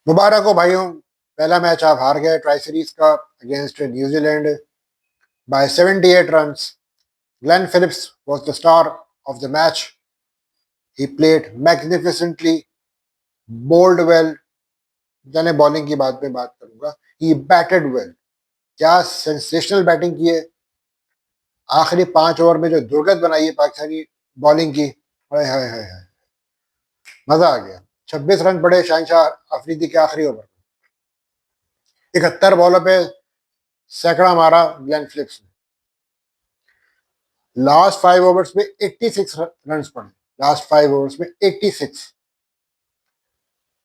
मुबारक हो भाइयों। पहला मैच आप हार गए ट्राई सीरीज का against New Zealand by 78 runs. Glenn Phillips was the star of the match. He played magnificently, bowled well. जाने बॉलिंग की बात पे बात करूंगा। He batted well. क्या सेंसेशनल बैटिंग की है। आखिरी 5 ओवर में जो दुर्गत बनाई है पाकिस्तानी बॉलिंग की, हाय हाय हाय हाय, मजा आ गया। 26 रन पड़े शाहनशाह अफरीदी के आखिरी ओवर। 71 बॉलों पे सैकड़ा मारा ग्लेन फिलिप्स ने। लास्ट 5 ओवर्स में 86 रन पड़े। लास्ट 5 ओवर्स में 86।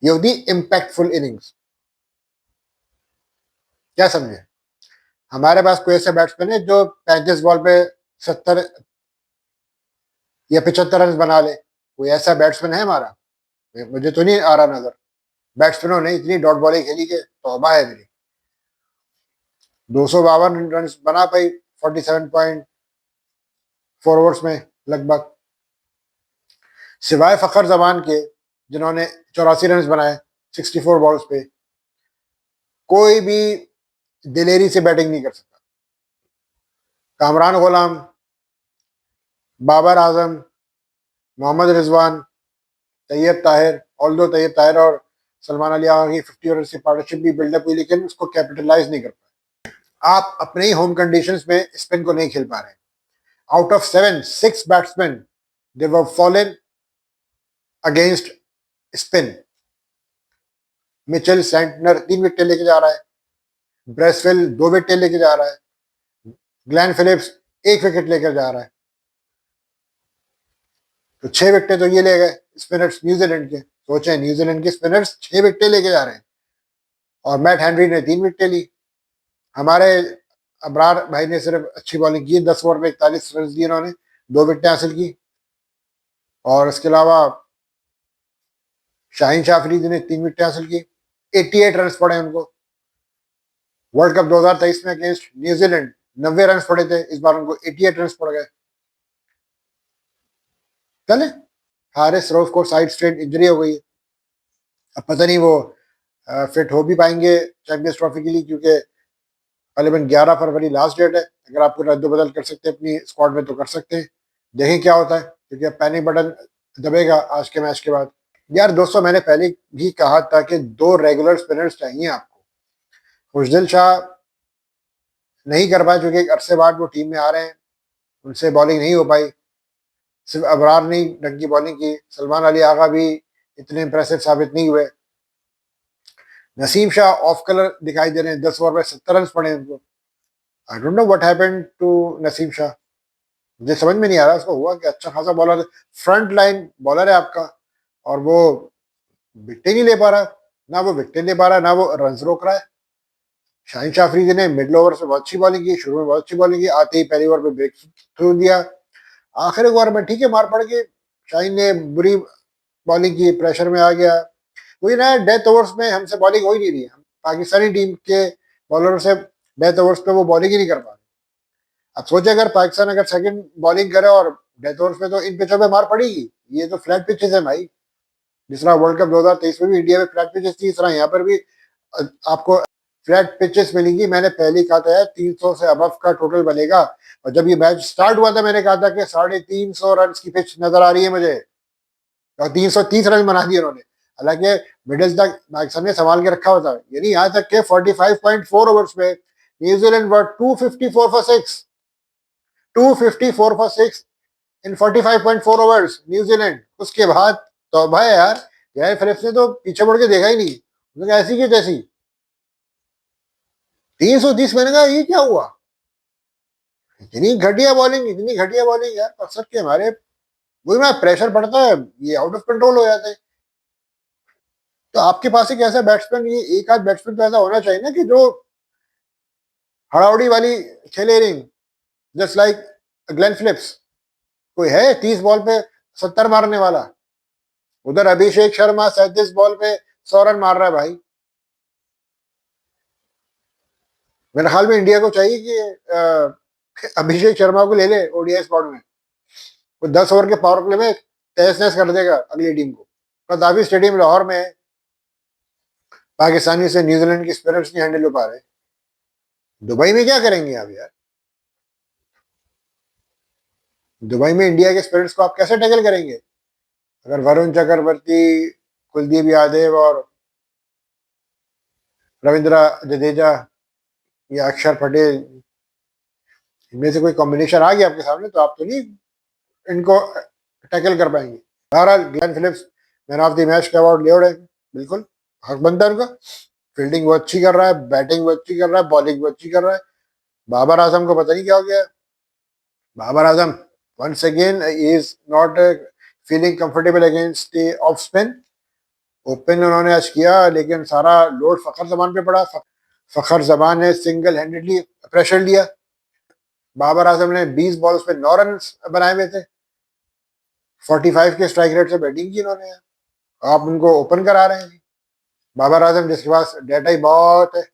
ये होती इम्पैक्टफुल इनिंग्स। क्या समझे। हमारे पास कोई ऐसे बैट्समैन है जो 35 बॉल पे 70 या 75 रन बना ले। कोई ऐसा बैट्समैन है हमारा? मुझे तो नहीं आ रहा नजर। बैट्समैनों ने इतनी डॉट बॉलिंग खेली कि तौबा है मेरी। 252 रन बना पाई 47.4 ओवर्स में लगभग। सिवाय फखर जमान के, जिन्होंने 84 रन बनाए 64 बॉल्स पे, कोई भी दिलेरी से बैटिंग नहीं कर सकता। कामरान गुलाम, बाबर आजम, मोहम्मद रिजवान, तैयब ताहिर, ऑल्दो तैयब ताहिर और सलमान अली आगा की 50 ओवर की पार्टनरशिप भी बिल्डअप हुई, लेकिन उसको कैपिटलाइज नहीं कर पाए। आप अपने ही होम कंडीशंस में स्पिन को नहीं खेल पा रहे। Out of 7, 6 batsman they were fallen against spin. Mitchell Santner 3 wicket लेके जा रहा है, ब्रेसवेल 2 विकेट लेके जा रहा है, ग्लेन फिलिप्स 1 विकेट लेकर जा रहा है। तो 6 विकेटें तो ये ले गए स्पिनर्स न्यूजीलैंड के। सोचे न्यूजीलैंड के स्पिनर्स 6 विकेटें लेके जा रहे हैं और मैट हेनरी ने 3 विकेटें ली। हमारे अबरार भाई ने सिर्फ अच्छी बॉलिंग की, 10 ओवर में 41 रन दिए उन्होंने, 2 विकेटें हासिल की। और इसके अलावा शाहीन शाह अफरीदी ने 3 विकेटें हासिल की। 88 रन पड़े उनको। वर्ल्ड कप 2023 में अगेंस्ट न्यूजीलैंड 90 रन पड़े थे, इस बार उनको 88 रन पड़ गए। चले, हारिस रऊफ को साइड स्ट्रेट इंजरी हो गई। अब पता नहीं वो फिट हो भी पाएंगे चैंपियंस ट्रॉफी के लिए, क्योंकि करीबन 11 फरवरी लास्ट डेट है। अगर आपको रद्द-बदल कर सकते हैं अपनी स्क्वाड में तो कर सकते हैं। देखें क्या होता है, क्योंकि अब पैनिक बटन दबेगा आज के मैच के बाद। यार दोस्तों, मैंने पहले भी कहा था कि 2 रेगुलर स्पिनर्स चाहिए आपको। खुशदिल शाह नहीं कर पाए क्योंकि एक अरसे बाद वो टीम में आ रहे हैं, उनसे बॉलिंग नहीं हो पाई। सिर्फ अबरार ने ढंग की बॉलिंग की, सलमान अली आगा भी इतने इंप्रेसिव साबित नहीं हुए। नसीम शाह ऑफ कलर दिखाई दे रहे हैं, 10 ओवर में 70 रन पड़े उनको। I don't know what happened to Naseem Shah. मुझे समझ में नहीं आ रहा उसको हुआ कि अच्छा खासा बॉलर, फ्रंट लाइन बॉलर है आपका, और वो विकेट नहीं ले पा रहा। ना वो विकेट ले पा रहा है, ना वो रन रोक रहा है। शाहीन शाह अफरीदी ने मिडल ओवर से बहुत अच्छी बॉलिंग की, शुरू में बहुत अच्छी बॉलिंग की, आते ही पहली ओवर में ब्रेक थ्रू दिया। आखिरी ओवर में ठीक है मार पड़ गई, शाहीन ने बुरी बॉलिंग की, प्रेशर में आ गया। वही ना, डेथ ओवर्स में हमसे बॉलिंग हो ही नहीं रही। हम पाकिस्तानी टीम के बॉलरों से डेथ ओवर्स पे वो बॉलिंग ही नहीं कर पा रहे। अब सोचे अगर पाकिस्तान अगर सेकंड बॉलिंग करे और डेथ ओवर्स में, तो इन पिचों पे मार पड़ेगी। ये तो फ्लैट पिचेस है भाई। जिस तरह वर्ल्ड कप 2023 में भी इंडिया में फ्लैट पिचेस थी, इस तरह यहाँ पर भी आपको फ्लैट पिचेस मिलेंगी। मैंने पहले ही कहा था 300 से अबव का टोटल बनेगा। और जब ये मैच स्टार्ट हुआ था मैंने कहा था कि 350 रन की पिच नजर आ रही है मुझे, और 330 रन बना दिए उन्होंने। हालांकि मिडिल तक पाकिस्तान ने संभाल के रखा हुआ था। यानी यहाँ तक के 45.4 ओवर्स में New Zealand were 254 for 6, 254 for 6 in 45.4 overs New Zealand. उसके बाद तो भाई यार, ग्लेन फिलिप्स ने तो पीछे मुड़ के देखा ही नहीं, उसने कहा ऐसी की जैसी 330। मैंने कहा ये क्या हुआ, इतनी घटिया बॉलिंग, इतनी घटिया बॉलिंग यार। अक्सर के हमारे वही में प्रेशर पड़ता है, ये आउट ऑफ कंट्रोल हो जाते हैं। तो आपके पास एक ऐसा बैट्समैन, ये एक आध बैट्समैन तो ऐसा होना चाहिए ना कि जो हड़ाउड़ी वाली खेले ring, just like Glenn Phillips. कोई है 30 बॉल पे 70 मारने वाला? उधर अभिषेक शर्मा 37 बॉल पे 100 रन मार रहा है भाई। मेरे ख्याल में इंडिया को चाहिए कि अभिषेक शर्मा को ले ले ओडीआई स्क्वाड में। वो 10 ओवर के पावर प्ले में तहस नहस कर देगा अगली टीम को। कदाफी स्टेडियम लाहौर में पाकिस्तानी से न्यूजीलैंड के स्पिनर्स नहीं हैंडल हो पा रहे, दुबई में क्या करेंगे आप यार? दुबई में इंडिया के स्पिनर्स को आप कैसे टैकल करेंगे? अगर वरुण चक्रवर्ती, कुलदीप यादव और रविंद्र जडेजा या अक्षर पटेल, इनमें से कोई कॉम्बिनेशन आ गया आपके सामने, तो आप तो नहीं इनको टैकल कर पाएंगे। बहरहाल Glenn Phillips man of the match का अवार्ड ले उड़े, बिल्कुल हक बनता है उनका। फील्डिंग वो अच्छी कर रहा है, बैटिंग वो अच्छी कर रहा है, बॉलिंग वो अच्छी कर रहा है। बाबर आजम को पता नहीं क्या हो गया। Babar Azam once again is not feeling comfortable against the off spin. Open उन्होंने आज किया, लेकिन सारा लोड फखर जमान पे पड़ा। फखर जमान ने सिंगल हैंडेडली प्रेशर लिया। बाबर आजम ने 20 बॉल्स पे 9 रन बनाए हुए थे, 45 के स्ट्राइक रेट से बैटिंग की इन्होंने। आप उनको ओपन करा रहे हैं। बाबर आजम जिसके पास डेटा ही बहुत है,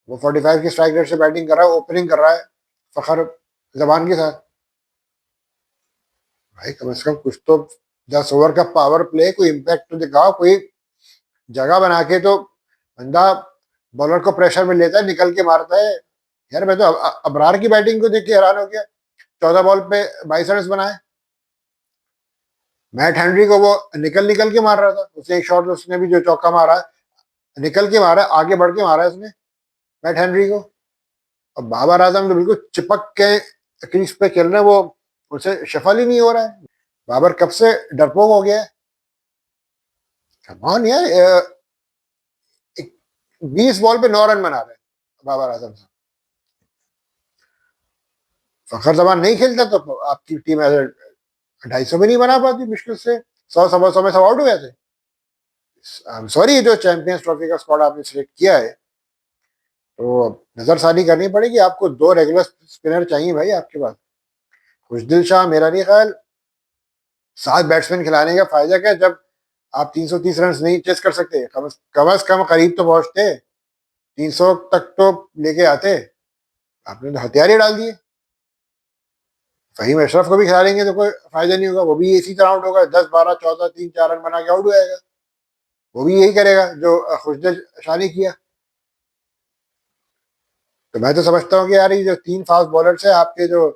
वो 45 की स्ट्राइक रेट से बैटिंग कर रहा है, ओपनिंग कर रहा है फखर जमान के साथ। भाई कम से कम कुछ तो 10 ओवर का पावर प्ले, कोई इम्पैक्ट तो दिखाओ, कोई जगह बना के तो बंदा बॉलर को प्रेशर में लेता है, निकल के मारता है। यार मैं तो अबरार की बैटिंग को देख के हैरान हो गया। 14 बॉल पे 22 रन बनाए। मैट हेनरी को वो निकल निकल के मार रहा था, उसने एक शॉट, उसने भी जो चौका मारा निकल के मारा, आगे बढ़ के मारा उसने मैट हेनरी को। और बाबर आजम तो बिल्कुल चिपक के क्रीज पे खेल रहे हैं, वो उसे सफल ही नहीं हो रहा है। बाबर कब से डरपोक हो गया है। कमान यार, 20 बॉल पे 9 रन बना रहे हैं बाबर आजम से। फखर जमान नहीं खेलता तो आपकी टीम ऐसे 250 भी नहीं बना पाती, मुश्किल से 100 सवा 100 में सब आउट हुए थे। आई एम सॉरी, जो चैंपियंस ट्रॉफी का स्क्वाड आपने सिलेक्ट किया है, तो नजरसानी करनी पड़ेगी। आपको 2 रेगुलर स्पिनर चाहिए भाई आपके पास। खुशदिल शाह, मेरा नहीं ख्याल 7 बैट्समैन खिलाने का फायदा क्या, जब आप 330 रन नहीं चेस कर सकते। कम अज कम करीब तो पहुंचते, 300 तक तो लेके आते। आपने तो हथियार ही डाल दिए। फहीम अशरफ को भी खिलाएंगे तो कोई फायदा नहीं होगा, वो भी इसी तरह आउट होगा, 10 12 14 3 4 रन बना के आउट हो जाएगा। वो भी यही करेगा जो खुशदिल शाह ने किया। तो मैं तो समझता हूँ कि यार ये जो 3 फास्ट बॉलर्स है आपके, जो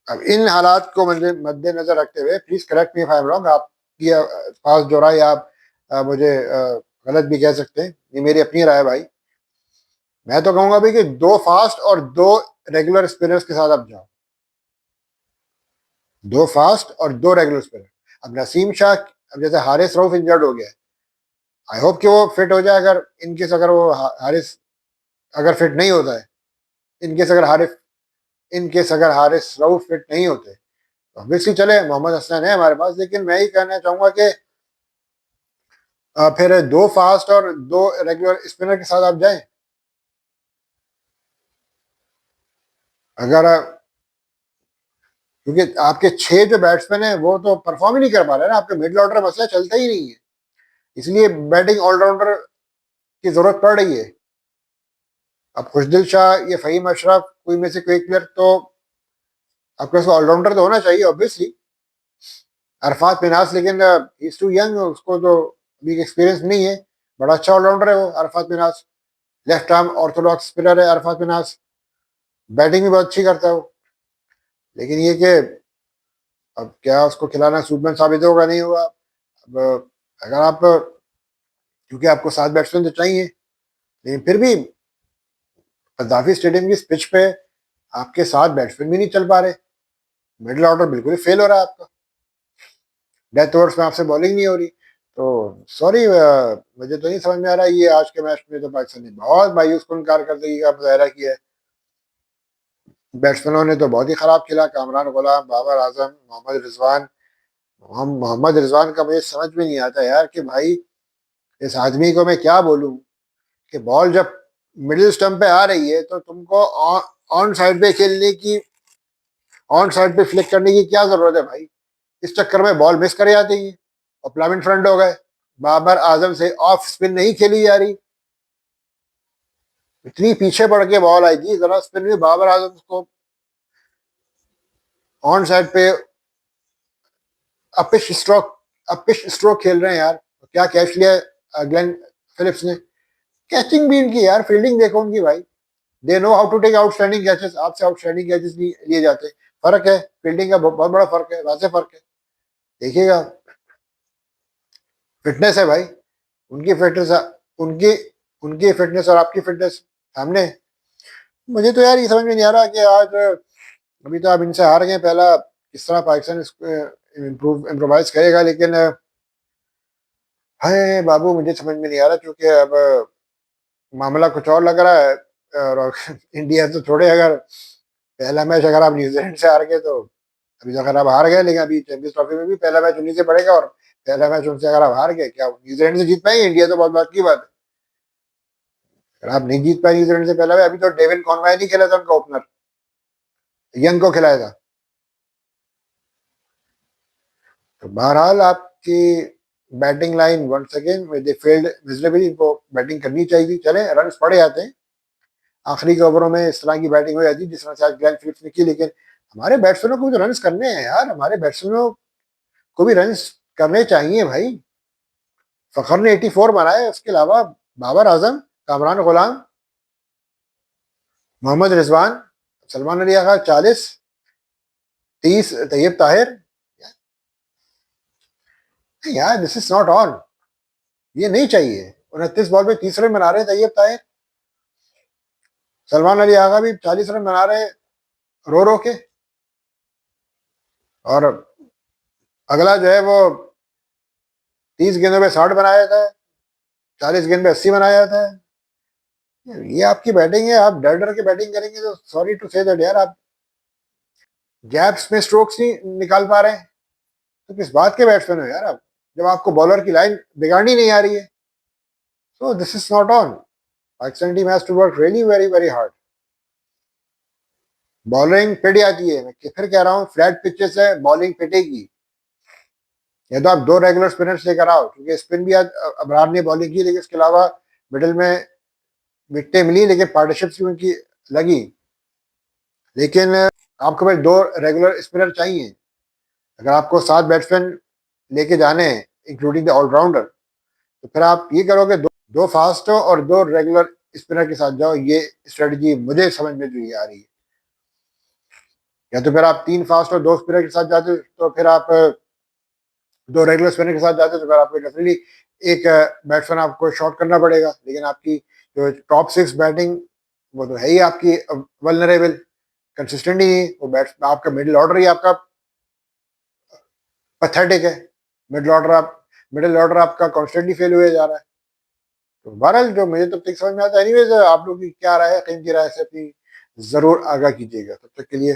अब इन हालात को मद्देनजर रखते हुए, please correct me if I am wrong, आपकी पास जो राय, आप मुझे गलत भी कह सकते हैं, ये मेरी अपनी राय है भाई। मैं तो कहूंगा भाई कि 2 फास्ट और 2 रेगुलर स्पिनर्स के साथ आप जाओ। 2 फास्ट और 2 रेगुलर स्पिनर। अब नसीम शाह, अब जैसे हारिस रऊफ इंजर्ड हो गया है, आई होप कि वो फिट हो जाए। अगर इनकेस अगर वो हारिस अगर फिट नहीं होता है, इनकेस अगर हारिस इनकेस अगर हारिस रऊफ फिट नहीं होते, ऑब्वियसली चले मोहम्मद हसन है हमारे पास। लेकिन मैं ही कहना चाहूंगा कि फिर 2 फास्ट और 2 रेगुलर स्पिनर के साथ आप जाएं। अगर क्योंकि आपके 6 जो बैट्समैन है वो तो परफॉर्म ही नहीं कर पा रहे ना, आपके मिडल ऑर्डर मसला चलता ही नहीं है, इसलिए बैटिंग ऑलराउंडर की जरूरत पड़ रही है। अब खुशदिल शाह या फहीम अशरफ, कोई में से कोई प्लेयर तो आपके पास ऑलराउंडर तो होना चाहिए ऑब्वियसली। अरफात मिनास, लेकिन इज टू यंग, उसको तो अभी एक्सपीरियंस नहीं है। बड़ा अच्छा ऑलराउंडर है वो Arfat Manas, left arm Orthodox spinner है अरफात मिनास, बैटिंग भी बहुत अच्छी करता है वो। लेकिन ये कि अब क्या उसको खिलाना सूटमैन साबित होगा, नहीं होगा। अब अगर आप, क्योंकि आपको 7 बैट्समैन तो चाहिए, लेकिन फिर भी कद्दाफी स्टेडियम की पिच पे आपके 7 बैट्समैन भी नहीं चल पा रहे, मिडिल ऑर्डर बिल्कुल ही फेल हो रहा है आपका, डेथ ओवर्स में आपसे बॉलिंग नहीं हो रही। तो सॉरी, मुझे तो नहीं समझ में आ रहा है। ये आज के मैच में तो पाकिस्तान ने बहुत मायूस कुन कारकर्दगी का मुजाहरा किया है। बैट्समैनों ने तो बहुत ही खराब खेला, कामरान गुलाम, बाबर आजम, मोहम्मद रिजवान। मोहम्मद रिजवान का मुझे समझ में नहीं आता यार कि भाई इस आदमी को मैं क्या बोलूं, कि बॉल जब मिडिल स्टंप पे आ रही है तो तुमको ऑन साइड पे खेलने की, ऑन साइड पे फ्लिक करने की क्या जरूरत है भाई। इस चक्कर में बॉल मिस कर जाती है और प्लामिंग फ्रंट हो गए। बाबर आजम से ऑफ स्पिन नहीं खेली जा रही, इतनी पीछे पड़ के बॉल आई थी, जरा स्पिन में बाबर आजम को ऑन साइड पे अपिश स्ट्रोक खेल रहे हैं यार, तो क्या कैच लिया है ग्लेन फिलिप्स ने। कैचिंग भी इनकी यार, फील्डिंग देखो उनकी भाई, they know how to take outstanding catches. आपसे आउटस्टैंडिंग कैचेस लिए जाते हैं। फर्क है, फील्डिंग का बहुत बड़ा फर्क है, वाजे फर्क है। देखिएगा, फिटनेस है भाई, उनकी फिटनेस, उनकी उनकी फिटनेस और आपकी फिटनेस सामने है। मुझे तो यार ये समझ में नहीं आ रहा कि आज, अभी तो आप इनसे हार गए, पहला किस तरह पाकिस्तान इम्प्रोवाइज करेगा, लेकिन हाय बाबू मुझे समझ में नहीं आ रहा, क्योंकि अब मामला कुछ और लग रहा है। और इंडिया तो छोड़े, अगर पहला मैच अगर आप न्यूजीलैंड से हार गए तो, अभी तो अगर आप हार गए, लेकिन अभी चैंपियंस ट्रॉफी में भी पहला मैच उन्हीं से पड़ेगा, और पहला मैच उनसे अगर आप हार गए, क्या न्यूजीलैंड से जीत पाएंगे इंडिया, तो बहुत बात की बात है। अगर आप नहीं जीत पाए न्यूजीलैंड से पहला मैच, अभी तो डेविन कॉनवे नहीं खेला था उनका ओपनर, यंग को खिलाया था। तो बहरहाल आपकी batting line once again they failed miserably, इनको बैटिंग करनी चाहिए थी। चले रन पड़े जाते हैं आखिरी के ओवरों में, इस तरह की बैटिंग हो जाती है जिस तरह से आज ग्लेन फिलिप्स ने की, लेकिन हमारे बैट्समैनों को भी तो रन करने हैं यार, हमारे बैट्समैनों को भी रन करने चाहिए भाई। फखर ने 84 बनाए, उसके अलावा बाबर आजम, कामरान गुलाम, मोहम्मद रिजवान, सलमान अली आगा 40, 30 तैयब ताहिर। यार दिस इज नॉट ऑन, ये नहीं चाहिए। 29 बॉल में 30 रन बना रहे तैयब ताहिर, सलमान अली आगा भी 40 रन बना रहे रो रो के, और अगला जो है वो 30 गेंदों में 60 बनाया था, 40 गेंद में 80 बनाया था। ये आपकी बैटिंग है, आप डर डर के बैटिंग करेंगे तो सॉरी टू से दैट यार, आप गैप्स में स्ट्रोक्स नहीं निकाल पा रहे हैं, तो किस बात के बैट्समैन हो यार आप, जब आपको बॉलर की लाइन बिगाड़नी नहीं आ रही है। So this is not on, Pakistan team has to work really very very hard. Bowling पिट जाती है, मैं फिर कह रहा हूँ, फ्लैट पिचेस है, बॉलिंग पिटेगी। या तो आप दो रेगुलर स्पिनर्स लेकर आओ, क्योंकि स्पिन भी आज अबरार ने बॉलिंग की, लेकिन इसके अलावा मिडिल में विकेटें मिली, लेकिन पार्टनरशिप्स भी उनकी लगी। लेकिन आपको भाई दो रेगुलर स्पिनर चाहिए, अगर आपको 7 बैट्समैन लेके जाने हैं इंक्लूडिंग द ऑलराउंडर, तो फिर आप ये करोगे, दो फास्ट हो और दो रेगुलर स्पिनर के साथ जाओ। ये स्ट्रेटजी मुझे समझ में जो आ रही है। या तो फिर आप 3 फास्ट और 2 स्पिनर के साथ जाते हो, तो फिर आप 2 रेगुलर स्पिनर के साथ जाते हो, तो फिर आपको डेफिनेटली एक बैट्समैन आपको शॉट करना पड़ेगा। लेकिन आपकी जो टॉप 6 बैटिंग, वो तो है ही आपकी वल्नरेबल, कंसिस्टेंट ही नहीं। वो बैट्स आपका मिडिल ऑर्डर ही आपका पैथेटिक है। मिडिल ऑर्डर आपका कॉन्स्टेंटली फेल हुए जा रहा है। तो बहरहाल जो मुझे तब तक समझ में आता है, एनीवेज आप लोग की क्या राय है, कहीं की राय से अपनी जरूर आगाह कीजिएगा। तब तक के लिए